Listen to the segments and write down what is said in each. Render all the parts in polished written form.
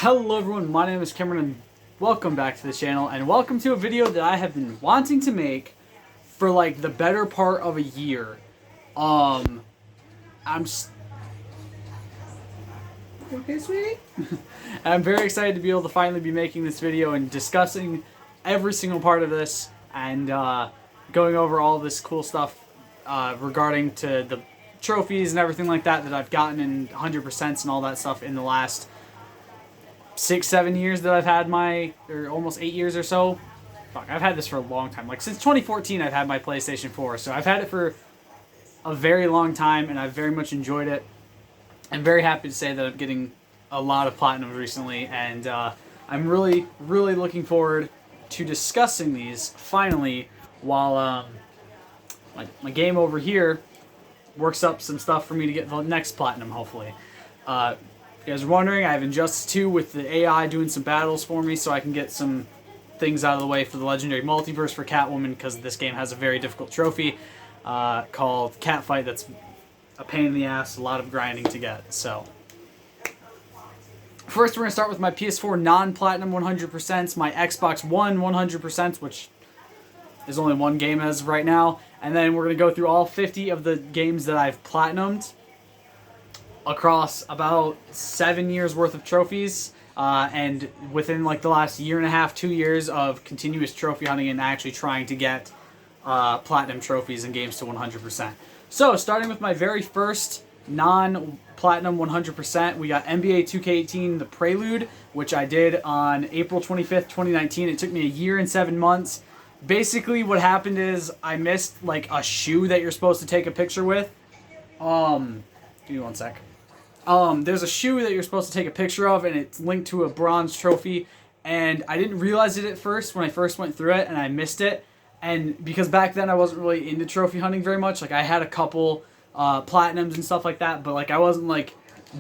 Hello everyone, my name is Cameron and welcome back to the channel and welcome to a video that I have been wanting to make for like the better part of a year. I'm okay, sweetie? I'm very excited to be able to finally be making this video and discussing every single part of this and going over all this cool stuff regarding to the trophies and everything like that I've gotten in 100% and all that stuff in the last 6-7 years that I've had or almost 8 years or so. Fuck, I've had this for a long time. Like since 2014 I've had my PlayStation 4, so I've had it for a very long time and I've very much enjoyed it. I'm very happy to say that I'm getting a lot of platinums recently, and I'm really looking forward to discussing these finally while my game over here works up some stuff for me to get the next platinum, hopefully. You guys are wondering, I have Injustice 2 with the AI doing some battles for me so I can get some things out of the way for the Legendary Multiverse for Catwoman, because this game has a very difficult trophy called Catfight that's a pain in the ass, a lot of grinding to get. So first we're going to start with my PS4 non-platinum 100%, my Xbox One 100%, which is only one game as of right now, and then we're going to go through all 50 of the games that I've platinumed across about 7 years worth of trophies, and within like the last year and a half, 2 years of continuous trophy hunting and actually trying to get platinum trophies in games to 100%. So starting with my very first non-platinum 100%, we got NBA 2K18 The Prelude, which I did on April 25th, 2019. It took me a year and 7 months. Basically what happened is I missed like a shoe that you're supposed to take a picture with. Give me one sec. There's a shoe that you're supposed to take a picture of, and it's linked to a bronze trophy, and I didn't realize it at first when I first went through it, and I missed it. And because back then I wasn't really into trophy hunting very much, like I had a couple platinums and stuff like that, but like I wasn't like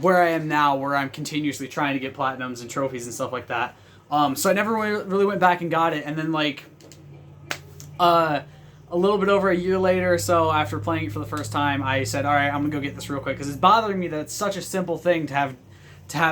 where I am now, where I'm continuously trying to get platinums and trophies and stuff like that. So I never really went back and got it, and then like a little bit over a year later or so, after playing it for the first time, I said, all right, I'm gonna go get this real quick, because it's bothering me that it's such a simple thing to have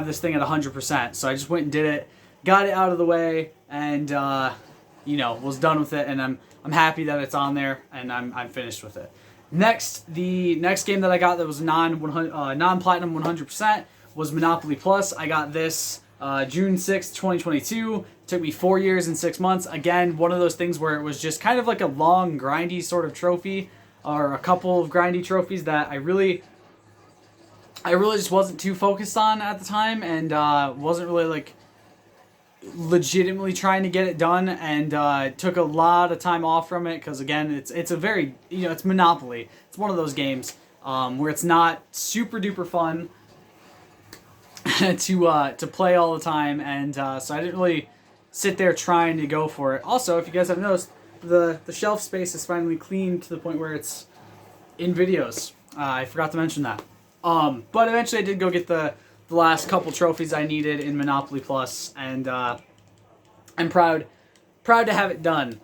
this thing at 100%. So I just went and did it, got it out of the way, and was done with it, and I'm happy that it's on there, and I'm finished with it. The next game that I got that was non-platinum 100% was Monopoly Plus. I got this June 6th, 2022. Took me 4 years and 6 months. Again, one of those things where it was just kind of like a long, grindy sort of trophy, or a couple of grindy trophies that I really just wasn't too focused on at the time, and wasn't really like legitimately trying to get it done, and took a lot of time off from it, because again, it's a very, it's Monopoly. It's one of those games where it's not super duper fun to play all the time, and so I didn't really sit there trying to go for it. Also, if you guys have noticed, the shelf space is finally clean to the point where it's in videos. I forgot to mention that. But eventually I did go get the last couple trophies I needed in Monopoly Plus, and I'm proud to have it done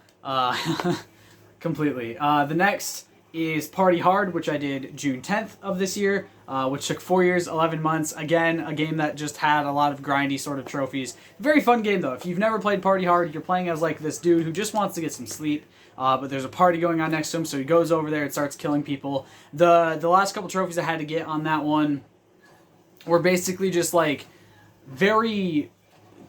completely. The next is Party Hard, which I did June 10th of this year, which took 4 years, 11 months. Again, a game that just had a lot of grindy sort of trophies. Very fun game, though. If you've never played Party Hard, you're playing as like this dude who just wants to get some sleep, but there's a party going on next to him, so he goes over there and starts killing people. The last couple trophies I had to get on that one were basically just like very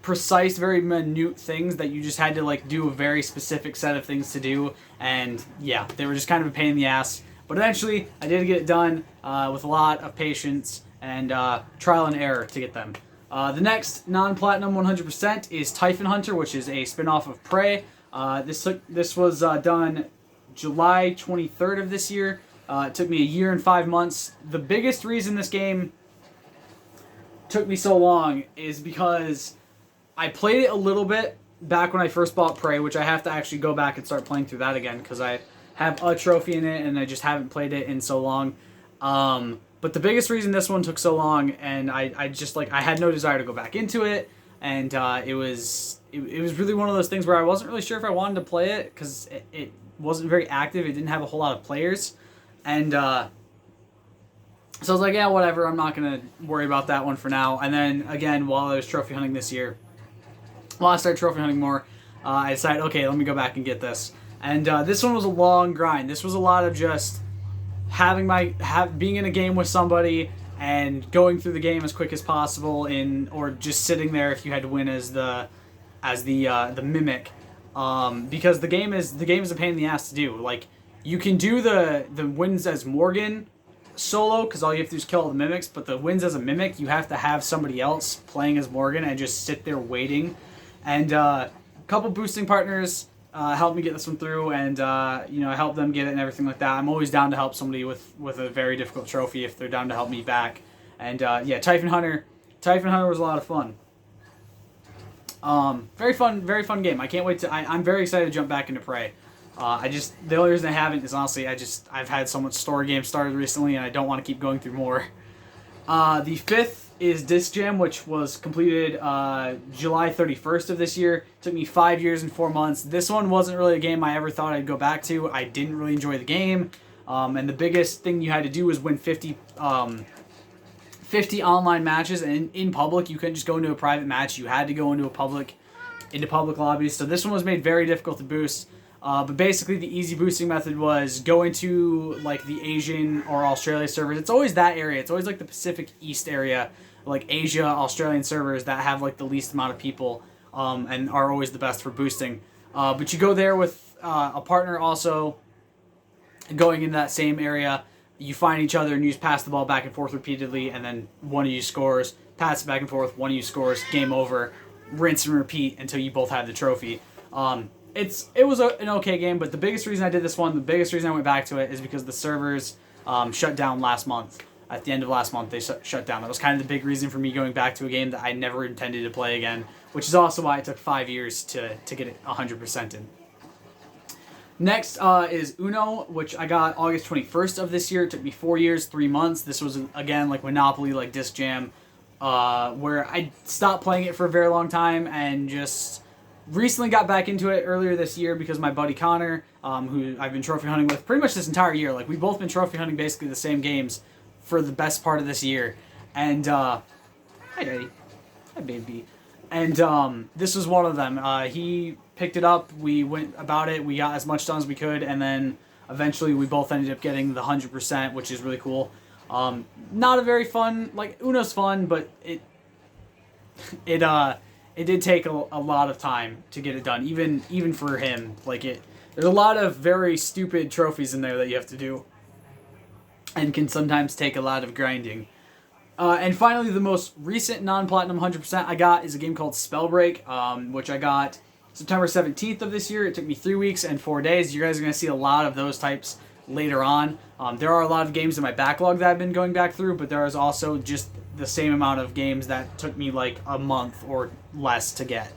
precise, very minute things that you just had to like do a very specific set of things to do, and yeah, they were just kind of a pain in the ass. But eventually, I did get it done with a lot of patience and trial and error to get them. The next non-platinum 100% is Typhon Hunter, which is a spin-off of Prey. This was done July 23rd of this year. It took me a year and 5 months. The biggest reason this game took me so long is because I played it a little bit back when I first bought Prey, which I have to actually go back and start playing through that again, because I have a trophy in it and I just haven't played it in so long. But the biggest reason this one took so long, and I just like, I had no desire to go back into it, and it was really one of those things where I wasn't really sure if I wanted to play it, because it wasn't very active. It didn't have a whole lot of players, and So I was like, yeah, whatever. I'm not going to worry about that one for now. And then, again, while I was trophy hunting this year, while I started trophy hunting more, I decided, okay, let me go back and get this. And this one was a long grind. This was a lot of just being in a game with somebody and going through the game as quick as possible, or just sitting there if you had to win as the mimic, because the game is a pain in the ass to do. Like, you can do the wins as Morgan solo, because all you have to do is kill all the mimics, but the wins as a mimic, you have to have somebody else playing as Morgan and just sit there waiting. And a couple boosting partners helped me get this one through, and I helped them get it and everything like that. I'm always down to help somebody with a very difficult trophy if they're down to help me back. And Typhon Hunter was a lot of fun. Very fun game. I can't wait to. I'm very excited to jump back into Prey. The only reason I haven't is honestly I've had so much story games started recently, and I don't want to keep going through more. The fifth is Disc Jam, which was completed July 31st of this year. It took me 5 years and 4 months. This one wasn't really a game I ever thought I'd go back to. I didn't really enjoy the game, and the biggest thing you had to do was win 50 online matches, and in public. You couldn't just go into a private match. You had to go into public lobbies. So this one was made very difficult to boost. But basically, the easy boosting method was go into like the Asian or Australia servers. It's always that area. It's always like the Pacific East area, like Asia, Australian servers that have like the least amount of people, and are always the best for boosting. But you go there with a partner also going into that same area. You find each other and you just pass the ball back and forth repeatedly, and then one of you scores. Pass it back and forth. One of you scores. Game over. Rinse and repeat until you both have the trophy. It was an okay game, but the biggest reason I did this one, the biggest reason I went back to it, is because the servers shut down last month. At the end of last month, they shut down. That was kind of the big reason for me going back to a game that I never intended to play again, which is also why it took 5 years to get it 100% in. Next is Uno, which I got August 21st of this year. It took me 4 years, 3 months. This was, again, like Monopoly, like Disc Jam, where I stopped playing it for a very long time and just recently got back into it earlier this year because my buddy Connor, who I've been trophy hunting with pretty much this entire year. Like, we've both been trophy hunting basically the same games for the best part of this year. And, hi, Daddy. Hi, baby. And this was one of them. He picked it up. We went about it. We got as much done as we could. And then eventually we both ended up getting the 100%, which is really cool. Not a very fun, like, Uno's fun, but it did take a lot of time to get it done, even for him. There's a lot of very stupid trophies in there that you have to do, and can sometimes take a lot of grinding. And finally, the most recent non-platinum 100% I got is a game called Spellbreak, which I got September 17th of this year. It took me 3 weeks and 4 days. You guys are going to see a lot of those types later on. There are a lot of games in my backlog that I've been going back through, but there is also just the same amount of games that took me like a month or less to get.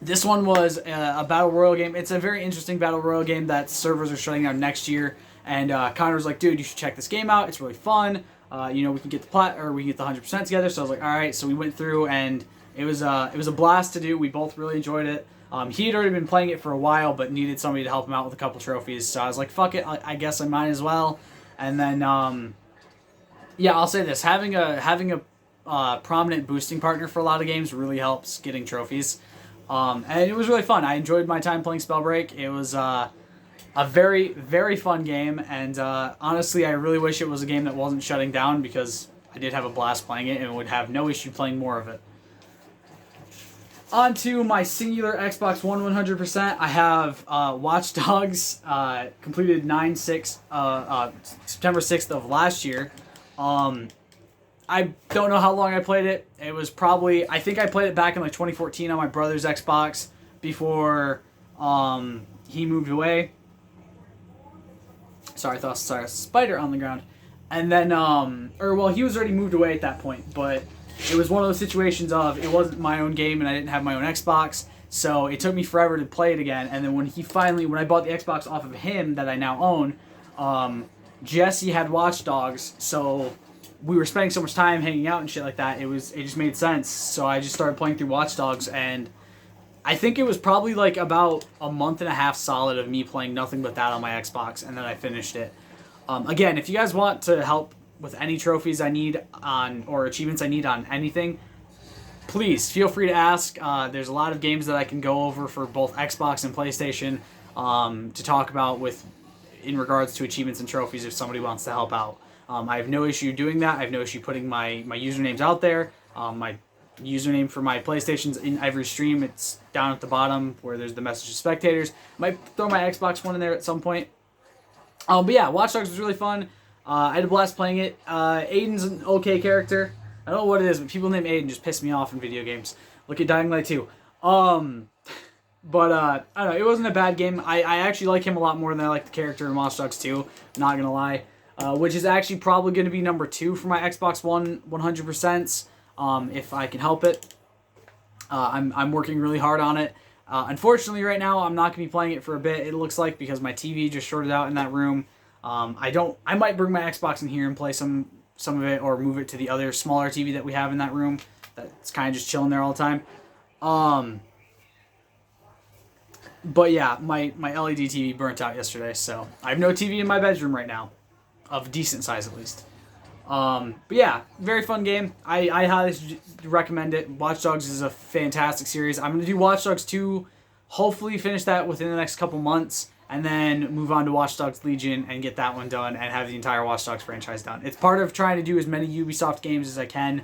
This one was a Battle Royale game. It's a very interesting Battle Royale game that servers are shutting down next year. And Connor was like, dude, you should check this game out. It's really fun. We can get we can get the 100% together. So I was like, all right. So we went through, and it was a blast to do. We both really enjoyed it. He had already been playing it for a while, but needed somebody to help him out with a couple trophies. So I was like, fuck it. I guess I might as well. And then, I'll say this: having a prominent boosting partner for a lot of games really helps getting trophies. And it was really fun. I enjoyed my time playing Spellbreak. It was a very, very fun game, and honestly, I really wish it was a game that wasn't shutting down, because I did have a blast playing it and would have no issue playing more of it. On to my singular Xbox One 100%. I have Watch Dogs, completed September 6th of last year. I don't know how long I played it. It was probably, I think I played it back in like 2014 on my brother's Xbox before he moved away. Sorry, I thought I saw a spider on the ground. And then, he was already moved away at that point, but it was one of those situations of, it wasn't my own game and I didn't have my own Xbox, so it took me forever to play it again. And then when I bought the Xbox off of him that I now own, Jesse had Watch Dogs, so we were spending so much time hanging out and shit like that, it just made sense. So I just started playing through Watch Dogs, and I think it was probably like about a month and a half solid of me playing nothing but that on my Xbox, and then I finished it. Again, if you guys want to help with any trophies I need on or achievements I need on anything, please feel free to ask. There's a lot of games that I can go over for both Xbox and PlayStation to talk about with in regards to achievements and trophies if somebody wants to help out. I have no issue doing that. I have no issue putting my usernames out there. My username for my PlayStation's in every stream. It's down at the bottom where there's the message to spectators. Might throw my Xbox one in there at some point. But yeah, Watch Dogs was really fun. I had a blast playing it. Aiden's an okay character. I don't know what it is, but people named Aiden just piss me off in video games. Look at Dying Light 2. But I don't know, it wasn't a bad game. I actually like him a lot more than I like the character in Watch Dogs 2, not gonna lie. Which is actually probably gonna be number 2 for my Xbox One 100%, if I can help it. I'm working really hard on it. Unfortunately right now I'm not gonna be playing it for a bit, it looks like, because my TV just shorted out in that room. I might bring my Xbox in here and play some of it, or move it to the other smaller TV that we have in that room that's kind of just chilling there all the time. But yeah, my LED TV burnt out yesterday, so I have no TV in my bedroom right now, of decent size at least. But yeah, very fun game. I highly recommend it. Watch Dogs is a fantastic series. I'm going to do Watch Dogs 2, hopefully finish that within the next couple months, and then move on to Watch Dogs Legion and get that one done and have the entire Watch Dogs franchise done. It's part of trying to do as many Ubisoft games as I can,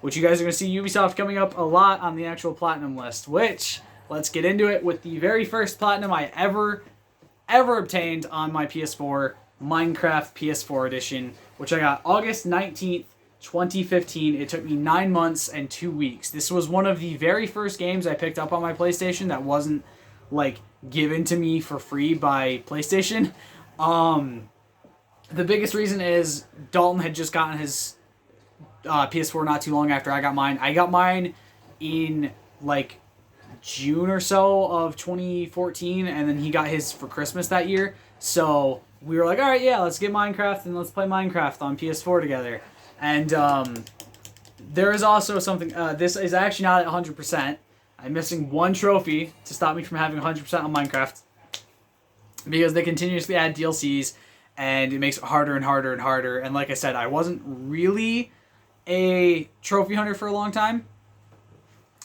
which you guys are going to see Ubisoft coming up a lot on the actual Platinum list, which, let's get into it with the very first Platinum I ever obtained on my PS4, Minecraft PS4 Edition, which I got August 19th, 2015. It took me 9 months and 2 weeks. This was one of the very first games I picked up on my PlayStation that wasn't, like, given to me for free by PlayStation. The biggest reason is Dalton had just gotten his PS4 not too long after I got mine. I got mine in, like, June or so of 2014, and then he got his for Christmas that year. So we were like, all right, yeah, let's get Minecraft and let's play Minecraft on PS4 together. And there is also something, this is actually not at 100%. I'm missing one trophy to stop me from having 100% on Minecraft, because they continuously add DLCs and it makes it harder and harder and harder. And like I said, I wasn't really a trophy hunter for a long time.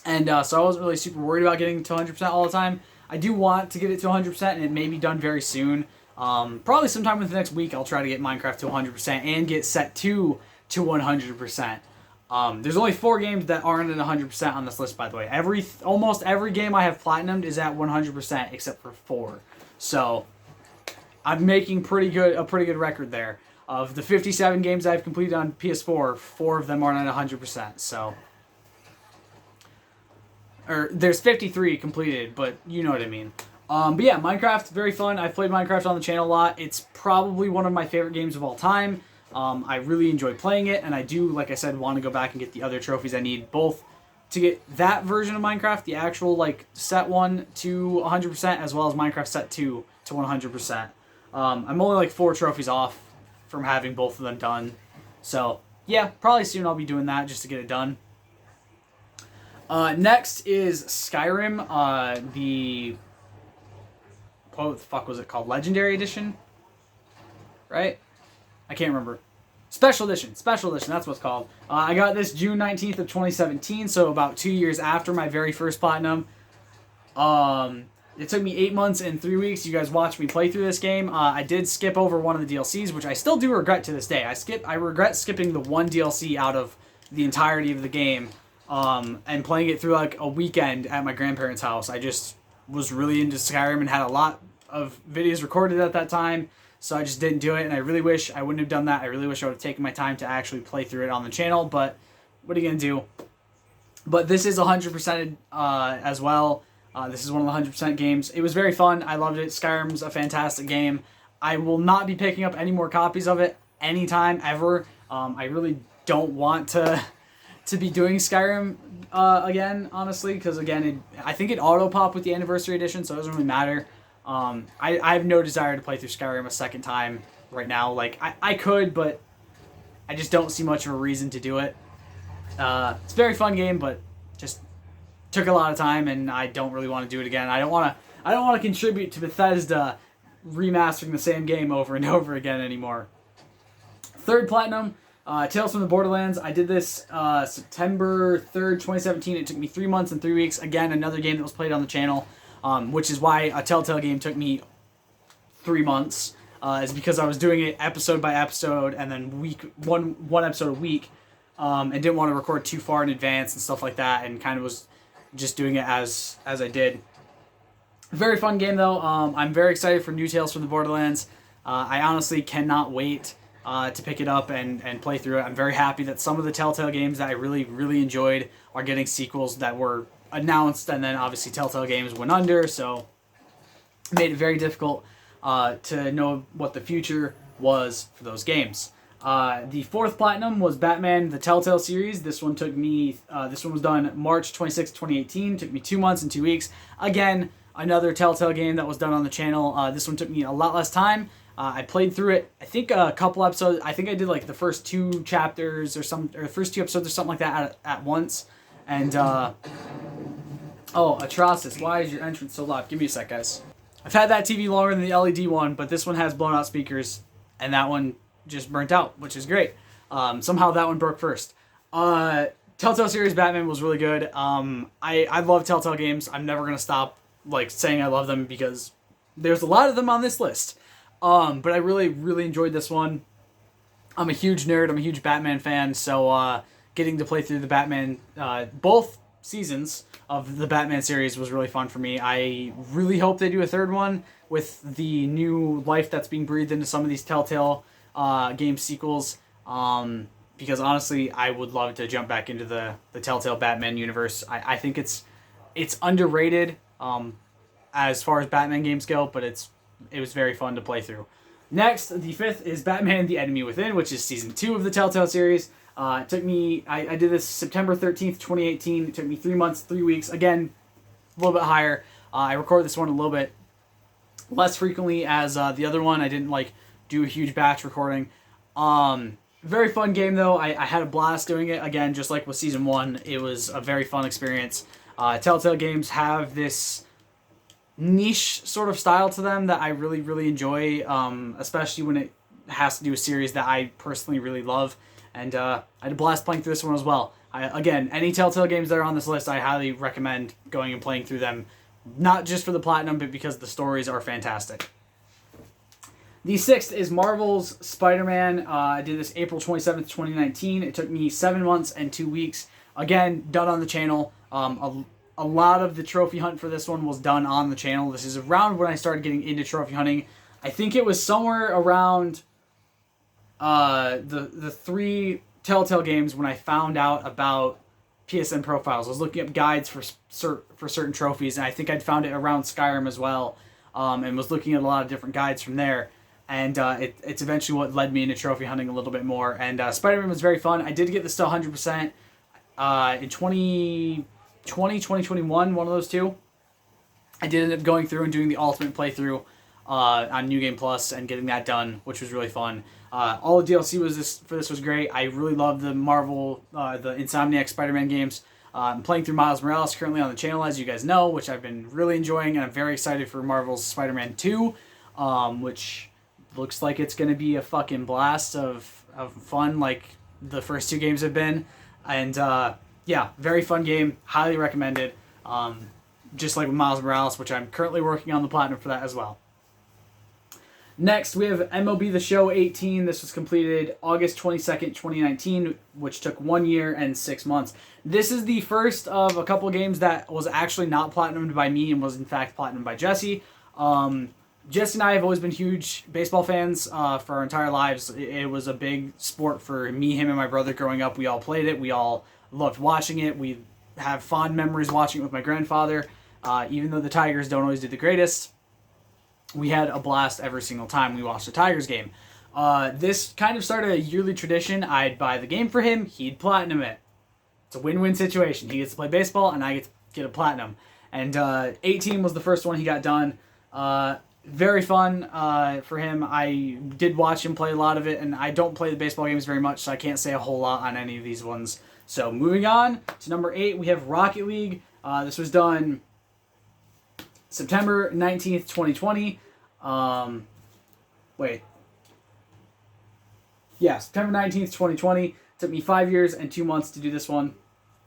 And so I wasn't really super worried about getting to 100% all the time. I do want to get it to 100%, and it may be done very soon. Probably sometime within the next week, I'll try to get Minecraft to 100% and get Set 2 to 100%. There's only 4 games that aren't at 100% on this list, by the way. Almost every game I have platinumed is at 100% except for 4. So I'm making a pretty good record there. Of the 57 games I've completed on PS4, 4 of them aren't at 100%. So, or there's 53 completed, but you know what I mean. But yeah, Minecraft, very fun. I've played Minecraft on the channel a lot. It's probably one of my favorite games of all time. I really enjoy playing it, and I do, like I said, want to go back and get the other trophies I need, both to get that version of Minecraft, the actual, like, Set 1 to 100%, as well as Minecraft Set 2 to 100%. I'm only, like, 4 trophies off from having both of them done. So, yeah, probably soon I'll be doing that just to get it done. Next is Skyrim, what the fuck was it called? Legendary Edition? Right? I can't remember. Special Edition, that's what it's called. I got this June 19th of 2017, so about 2 years after my very first Platinum. It took me 8 months and 3 weeks. You guys watched me play through this game. I did skip over one of the DLCs, which I still do regret to this day. I regret skipping the one DLC out of the entirety of the game, and playing it through like a weekend at my grandparents' house. I just was really into Skyrim and had a lot of videos recorded at that time, so I just didn't do it, and I really wish I wouldn't have done that. I really wish I would have taken my time to actually play through it on the channel, but what are you going to do? But this is 100% as well. This is one of the 100% games. It was very fun. I loved it. Skyrim's a fantastic game. I will not be picking up any more copies of it anytime, ever. I really don't want to be doing Skyrim again, honestly, because, again, I think it auto-popped with the Anniversary Edition, so it doesn't really matter. I have no desire to play through Skyrim a second time right now. Like, I could, but I just don't see much of a reason to do it. It's a very fun game, but just took a lot of time, and I don't really want to do it again. I don't want to contribute to Bethesda remastering the same game over and over again anymore. Third platinum, Tales from the Borderlands. I did this September 3rd, 2017. It took me 3 months and 3 weeks. Again, another game that was played on the channel, which is why a Telltale game took me 3 months. Is because I was doing it episode by episode and then one episode a week, and didn't want to record too far in advance and stuff like that, and kind of was just doing it as I did. Very fun game though. I'm very excited for new Tales from the Borderlands. I honestly cannot wait to pick it up and play through it. I'm very happy that some of the Telltale games that I really, really enjoyed are getting sequels that were announced, and then obviously Telltale games went under, so it made it very difficult to know what the future was for those games. The fourth platinum was Batman, the Telltale series. This one took me, this one was done March 26, 2018. Took me 2 months and 2 weeks. Again, another Telltale game that was done on the channel. This one took me a lot less time. I played through it, I think a couple episodes. I think I did like the first 2 chapters or the first 2 episodes or something like that at once. And, oh, Atrocious, why is your entrance so loud? Give me a sec, guys. I've had that TV longer than the LED one, but this one has blown out speakers, and that one just burnt out, which is great. Somehow that one broke first. Telltale series Batman was really good. I love Telltale games. I'm never going to stop saying I love them because there's a lot of them on this list. But I really, really enjoyed this one. I'm a huge nerd. I'm a huge Batman fan, so getting to play through the Batman, both seasons of the Batman series was really fun for me. I really hope they do a third one with the new life that's being breathed into some of these Telltale game sequels, because honestly I would love to jump back into the Telltale Batman universe. I think it's underrated as far as Batman games go, but it was very fun to play through. Next, the fifth is Batman the Enemy Within, which is season 2 of the Telltale series. It took me, I did this September 13th, 2018. It took me 3 months, 3 weeks. Again, a little bit higher. I recorded this one a little bit less frequently as the other one. I didn't do a huge batch recording. Very fun game though. I had a blast doing it. Again, just like with season 1, it was a very fun experience. Telltale games have this niche sort of style to them that I really, really enjoy, especially when it has to do a series that I personally really love. And I had a blast playing through this one as well. Again, any Telltale games that are on this list, I highly recommend going and playing through them. Not just for the platinum, but because the stories are fantastic. The sixth is Marvel's Spider-Man. I did this April 27th, 2019. It took me 7 months and 2 weeks. Again, done on the channel. A lot of the trophy hunt for this one was done on the channel. This is around when I started getting into trophy hunting. I think it was somewhere around the 3 Telltale games when I found out about PSN profiles. I was looking up guides for certain trophies, and I think I'd found it around Skyrim as well, and was looking at a lot of different guides from there. And it's eventually what led me into trophy hunting a little bit more. And Spider-Man was very fun. I did get this to 100% in 2020, 2021, one of those two. I did end up going through and doing the ultimate playthrough on New Game Plus and getting that done, which was really fun. All the DLC for this was great. I really love the Marvel, the Insomniac Spider-Man games. I'm playing through Miles Morales currently on the channel, as you guys know, which I've been really enjoying, and I'm very excited for Marvel's Spider-Man 2, which looks like it's going to be a fucking blast of fun like the first 2 games have been. And yeah, very fun game. Highly recommended. Just like with Miles Morales, which I'm currently working on the platinum for that as well. Next, we have MLB The Show 18. This was completed August 22nd, 2019, which took 1 year and 6 months. This is the first of a couple games that was actually not platinumed by me and was in fact platinumed by Jesse. Jesse and I have always been huge baseball fans for our entire lives. It was a big sport for me, him, and my brother growing up. We all played it. We all loved watching it. We have fond memories watching it with my grandfather. Even though the Tigers don't always do the greatest, we had a blast every single time we watched a Tigers game. This kind of started a yearly tradition. I'd buy the game for him. He'd platinum it. It's a win-win situation. He gets to play baseball, and I get a platinum. And 18 was the first one he got done. Very fun for him. I did watch him play a lot of it, and I don't play the baseball games very much, so I can't say a whole lot on any of these ones. So moving on to number 8, we have Rocket League. This was done September 19th, 2020. Wait. Yeah, September 19th, 2020. Took me 5 years and 2 months to do this one.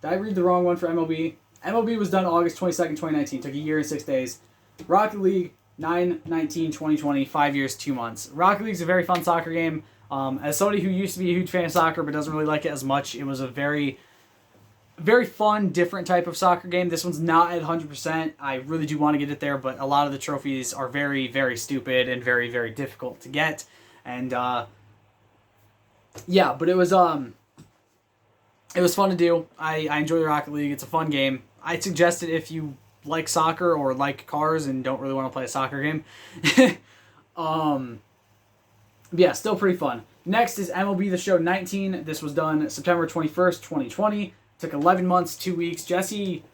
Did I read the wrong one for MLB? MLB was done August 22nd, 2019. Took a year and 6 days. Rocket League, 9/19/2020. 5 years, 2 months. Rocket League's a very fun soccer game. As somebody who used to be a huge fan of soccer but doesn't really like it as much, it was a very, very fun, different type of soccer game. This one's not at 100%. I really do want to get it there, but a lot of the trophies are very, very stupid and very, very difficult to get. And, yeah, but it was fun to do. I enjoy the Rocket League. It's a fun game. I'd suggest it if you like soccer or like cars and don't really want to play a soccer game. Yeah, still pretty fun. Next is MLB The Show 19. This was done September 21st, 2020. Took 11 months, 2 weeks. Jesse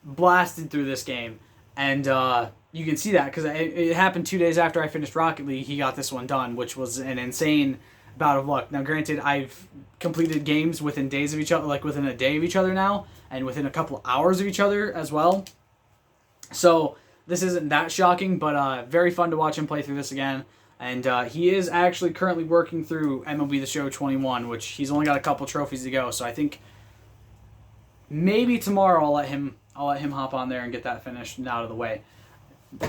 blasted through this game. And you can see that because it happened 2 days after I finished Rocket League. He got this one done, which was an insane bout of luck. Now, granted, I've completed games within days of each other, like within a day of each other now, and within a couple hours of each other as well. So this isn't that shocking, but very fun to watch him play through this again. And he is actually currently working through MLB The Show 21, which he's only got a couple trophies to go. So I think maybe tomorrow I'll let him hop on there and get that finished and out of the way.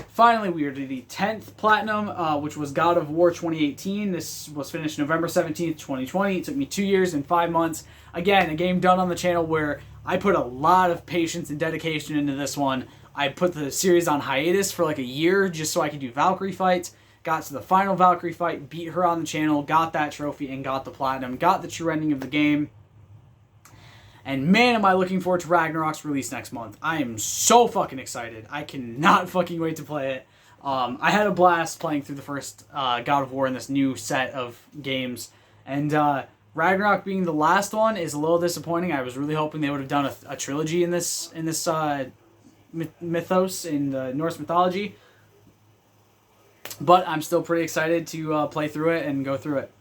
Finally, we are to the 10th Platinum, which was God of War 2018. This was finished November 17th, 2020. It took me 2 years and 5 months. Again, a game done on the channel where I put a lot of patience and dedication into this one. I put the series on hiatus for like a year just so I could do Valkyrie fights. Got to the final Valkyrie fight, beat her on the channel, got that trophy, and got the Platinum. Got the true ending of the game. And man, am I looking forward to Ragnarok's release next month. I am so fucking excited. I cannot fucking wait to play it. I had a blast playing through the first God of War in this new set of games. And Ragnarok being the last one is a little disappointing. I was really hoping they would have done a trilogy in this mythos, in the Norse mythology. But I'm still pretty excited to play through it and go through it.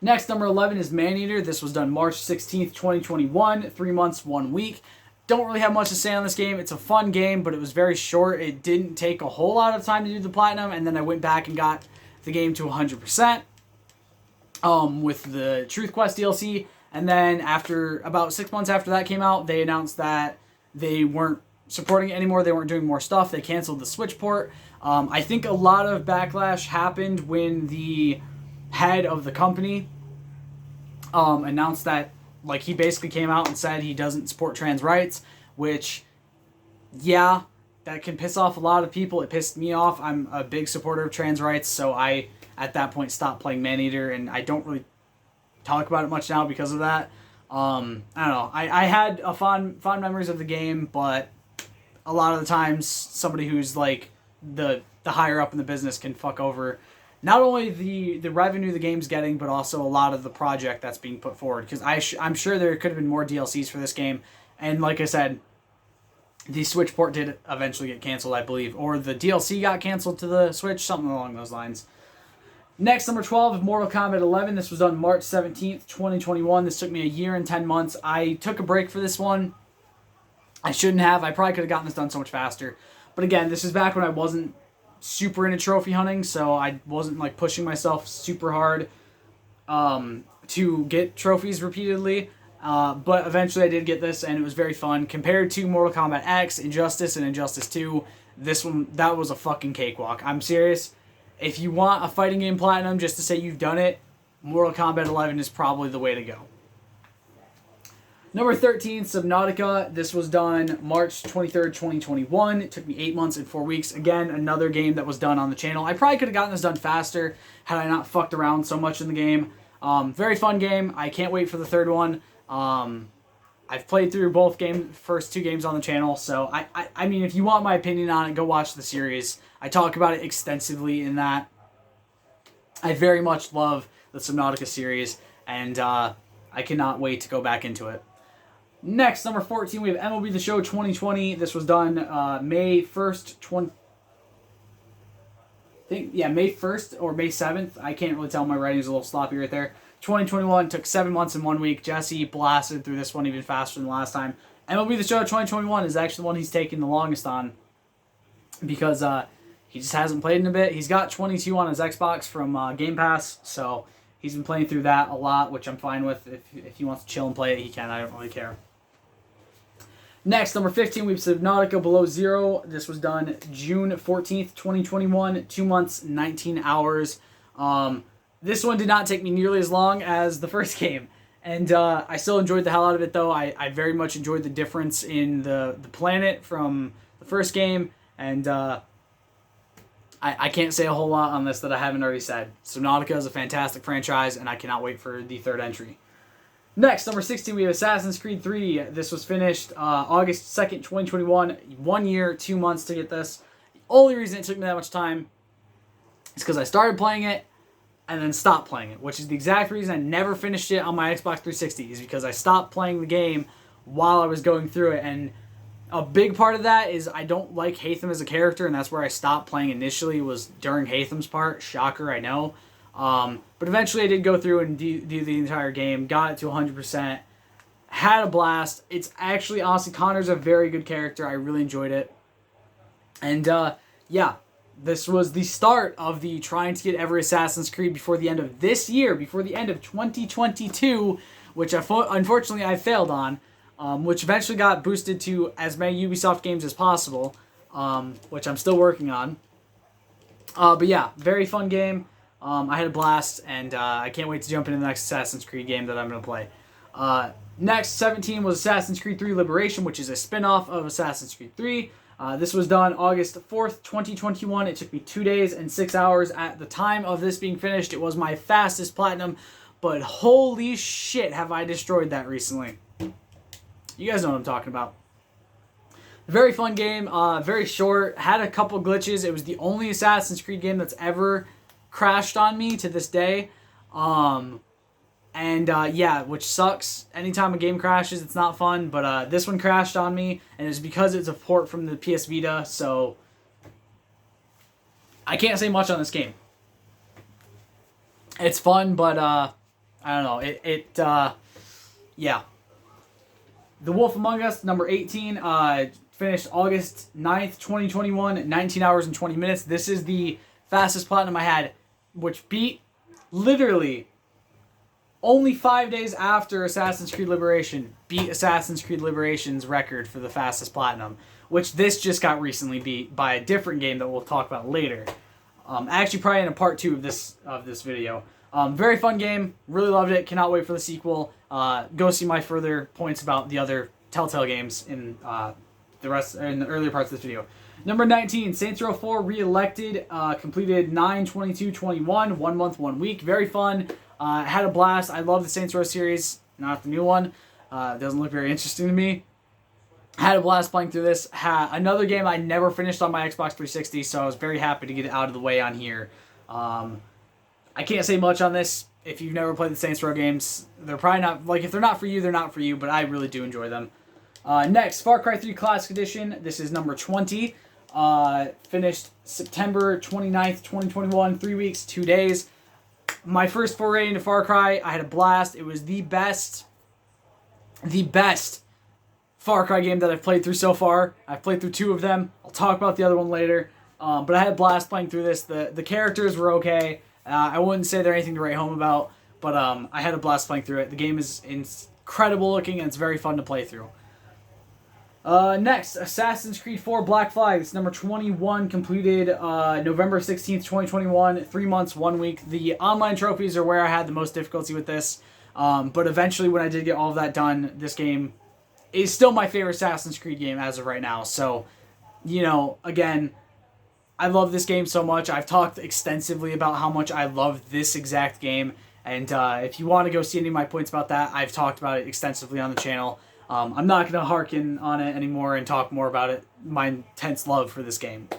Next, number 11 is Maneater. This was done March 16th, 2021. 3 months, 1 week. Don't really have much to say on this game. It's a fun game, but it was very short. It didn't take a whole lot of time to do the Platinum, and then I went back and got the game to 100% with the Truth Quest DLC. And then after about 6 months after that came out, they announced that they weren't supporting it anymore. They weren't doing more stuff. They canceled the Switch port. I think a lot of backlash happened when the head of the company announced that, like, he basically came out and said he doesn't support trans rights, which, yeah, that can piss off a lot of people. It pissed me off. I'm a big supporter of trans rights, so I, at that point, stopped playing Maneater, and I don't really talk about it much now because of that. I don't know. I had a fond memories of the game, but a lot of the times, somebody who's, like, the higher up in the business can fuck over not only the revenue the game's getting, but also a lot of the project that's being put forward. Because I'm sure there could have been more DLCs for this game. And like I said, the Switch port did eventually get canceled, I believe. Or the DLC got canceled to the Switch, something along those lines. Next, number 12, Mortal Kombat 11. This was on March 17th, 2021. This took me a year and 10 months. I took a break for this one. I shouldn't have. I probably could have gotten this done so much faster. But again, this is back when I wasn't super into trophy hunting, so I wasn't like pushing myself super hard to get trophies repeatedly. But eventually I did get this, and it was very fun. Compared to Mortal Kombat X, Injustice, and Injustice 2, this one, that was a fucking cakewalk. I'm serious. If you want a fighting game Platinum just to say you've done it, Mortal Kombat 11 is probably the way to go. Number 13, Subnautica. This was done March 23rd, 2021. It took me 8 months and 4 weeks. Again, another game that was done on the channel. I probably could have gotten this done faster had I not fucked around so much in the game. Very fun game. I can't wait for the third one. I've played through both first 2 games on the channel, so I mean, if you want my opinion on it, go watch the series. I talk about it extensively in that. I very much love the Subnautica series, and I cannot wait to go back into it. Next, number 14, we have MLB The Show 2020. This was done May 1st, May 1st or May 7th. I can't really tell. My writing's a little sloppy right there. 2021 took 7 months and 1 week. Jesse blasted through this one even faster than the last time. MLB The Show 2021 is actually the one he's taking the longest on because he just hasn't played in a bit. He's got 22 on his Xbox from Game Pass, so he's been playing through that a lot, which I'm fine with. If he wants to chill and play it, he can. I don't really care. Next, number 15, we have Subnautica Below Zero. This was done June 14th, 2021. 2 months, 19 hours. This one did not take me nearly as long as the first game. And I still enjoyed the hell out of it, though. I very much enjoyed the difference in the planet from the first game. And I can't say a whole lot on this that I haven't already said. Subnautica is a fantastic franchise, and I cannot wait for the third entry. Next, number 16, we have Assassin's Creed 3. This was finished August 2nd, 2021. 1 year, 2 months to get this. The only reason it took me that much time is because I started playing it and then stopped playing it, which is the exact reason I never finished it on my Xbox 360, is because I stopped playing the game while I was going through it. And a big part of that is I don't like Haytham as a character, and that's where I stopped playing initially, was during Haytham's part. Shocker, I know. But eventually I did go through and do the entire game, got it to 100%, had a blast. It's actually, honestly, Connor's a very good character. I really enjoyed it. And, yeah, this was the start of the trying to get every Assassin's Creed before the end of this year, before the end of 2022, which unfortunately I failed on, which eventually got boosted to as many Ubisoft games as possible, which I'm still working on. But yeah, very fun game. I had a blast, and I can't wait to jump into the next Assassin's Creed game that I'm going to play. Next, 17 was Assassin's Creed 3 Liberation, which is a spin-off of Assassin's Creed 3. This was done August 4th, 2021. It took me 2 days and 6 hours. At the time of this being finished, it was my fastest platinum, but holy shit have I destroyed that recently. You guys know what I'm talking about. Very fun game, very short, had a couple glitches. It was the only Assassin's Creed game that's ever crashed on me to this day. Yeah, which sucks. Anytime a game crashes, it's not fun, but this one crashed on me, and it's because it's a port from the PS Vita, so I can't say much on this game. It's fun, but I don't know. Yeah. The Wolf Among Us, number 18, finished August 9th, 2021, 19 hours and 20 minutes. This is the fastest platinum I had, which beat literally only 5 days after Assassin's Creed Liberation, beat Assassin's Creed Liberation's record for the fastest platinum, which this just got recently beat by a different game that we'll talk about later. Actually, probably in a part 2 of this video. Very fun game. Really loved it. Cannot wait for the sequel. Go see my further points about the other Telltale games in the earlier parts of this video. Number 19, Saints Row 4 Re-Elected, completed 9/22/21, 1 month, 1 week. Very fun. Had a blast. I love the Saints Row series, not the new one. Doesn't look very interesting to me. Had a blast playing through this. Another game I never finished on my Xbox 360, so I was very happy to get it out of the way on here. I can't say much on this. If you've never played the Saints Row games, they're probably not, like, if they're not for you, they're not for you, but I really do enjoy them. Next, Far Cry 3 Classic Edition. This is number 20. Finished September 29th, 2021. 3 weeks, 2 days. My first foray into Far Cry, I had a blast. It was the best Far Cry game that I've played through so far. I've played through 2 of them. I'll talk about the other one later. But I had a blast playing through this. The characters were okay. I wouldn't say they're anything to write home about, but I had a blast playing through it. The game is incredible looking, and it's very fun to play through. Next, Assassin's Creed 4 Black Flag. It's number 21, completed November 16th, 2021. 3 months, 1 week. The online trophies are where I had the most difficulty with this, but eventually when I did get all of that done, this game is still my favorite Assassin's Creed game as of right now. So, you know, again, I love this game so much. I've talked extensively about how much I love this exact game, and if you want to go see any of my points about that, I've talked about it extensively on the channel. I'm not going to harken on it anymore and talk more about it, my intense love for this game.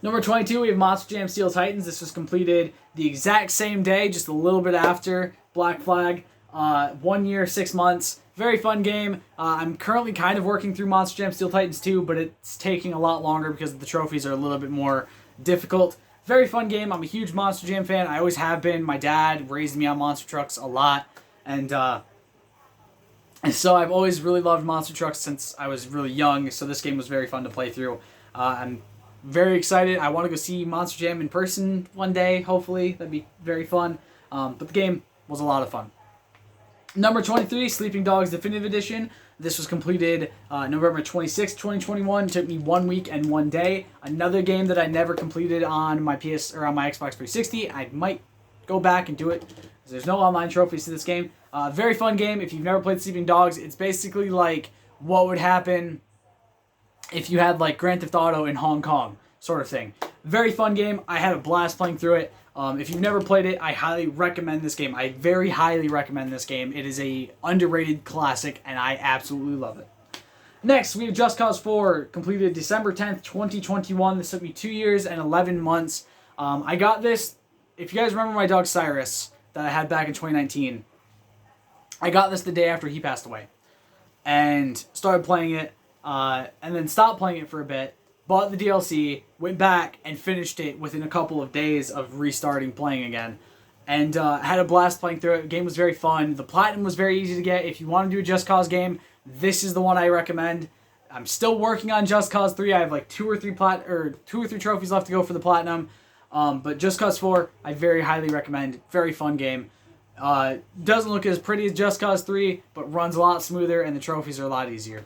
Number 22, we have Monster Jam Steel Titans. This was completed the exact same day, just a little bit after Black Flag. 1 year, 6 months. Very fun game. I'm currently kind of working through Monster Jam Steel Titans 2, but it's taking a lot longer because the trophies are a little bit more difficult. Very fun game. I'm a huge Monster Jam fan. I always have been. My dad raised me on monster trucks a lot, and so I've always really loved monster trucks since I was really young, so this game was very fun to play through. I'm very excited. I want to go see Monster Jam in person one day, hopefully. That'd be very fun. But the game was a lot of fun. Number 23, Sleeping Dogs Definitive Edition. This was completed November 26, 2021. It took me 1 week and 1 day. Another game that I never completed on my on my Xbox 360. I might go back and do it. There's no online trophies to this game. Very fun game. If you've never played Sleeping Dogs, it's basically like what would happen if you had like Grand Theft Auto in Hong Kong, sort of thing. Very fun game. I had a blast playing through it. If you've never played it, I highly recommend this game. I very highly recommend this game. It is a underrated classic, and I absolutely love it. Next, we have Just Cause 4, completed December 10th, 2021. This took me 2 years and 11 months. I got this, if you guys remember my dog Cyrus that I had back in 2019, I got this the day after he passed away. And started playing it, and then stopped playing it for a bit. Bought the DLC, went back, and finished it within a couple of days of restarting playing again. And had a blast playing through it. The game was very fun. The Platinum was very easy to get. If you want to do a Just Cause game, this is the one I recommend. I'm still working on Just Cause 3. I have like two or three trophies left to go for the Platinum. But Just Cause 4, I very highly recommend. Very fun game. Doesn't look as pretty as Just Cause 3, but runs a lot smoother, and the trophies are a lot easier.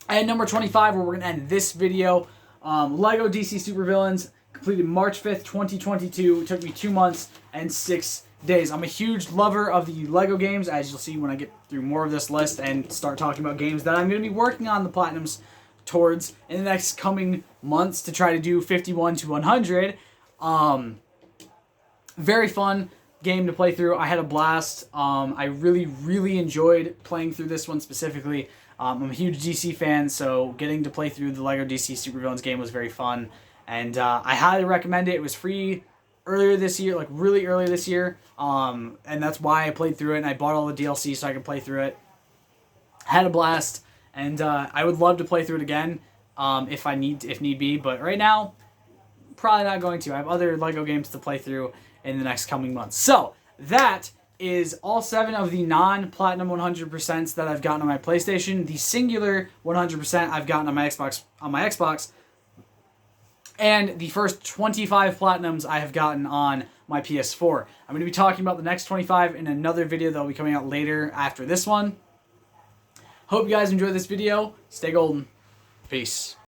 And number 25, where we're going to end this video, LEGO DC Supervillains, completed March 5th, 2022. It took me 2 months and 6 days. I'm a huge lover of the LEGO games, as you'll see when I get through more of this list and start talking about games that I'm going to be working on the Platinums towards in the next coming months to try to do 51 to 100. Very fun game to play through. I had a blast. I really enjoyed playing through this one specifically. I'm a huge DC fan, so getting to play through the LEGO DC Supervillains game was very fun, and I highly recommend it. It was free earlier this year, like really early this year, and that's why I played through it, and I bought all the DLC so I could play through it. Had a blast, and I would love to play through it again if need be, but right now, probably not going to. I have other LEGO games to play through in the next coming months. So, that is all 7 of the non-Platinum 100% that I've gotten on my PlayStation. The singular 100% I've gotten on my Xbox. And the first 25 Platinums I have gotten on my PS4. I'm going to be talking about the next 25 in another video that will be coming out later after this one. Hope you guys enjoyed this video. Stay golden. Peace.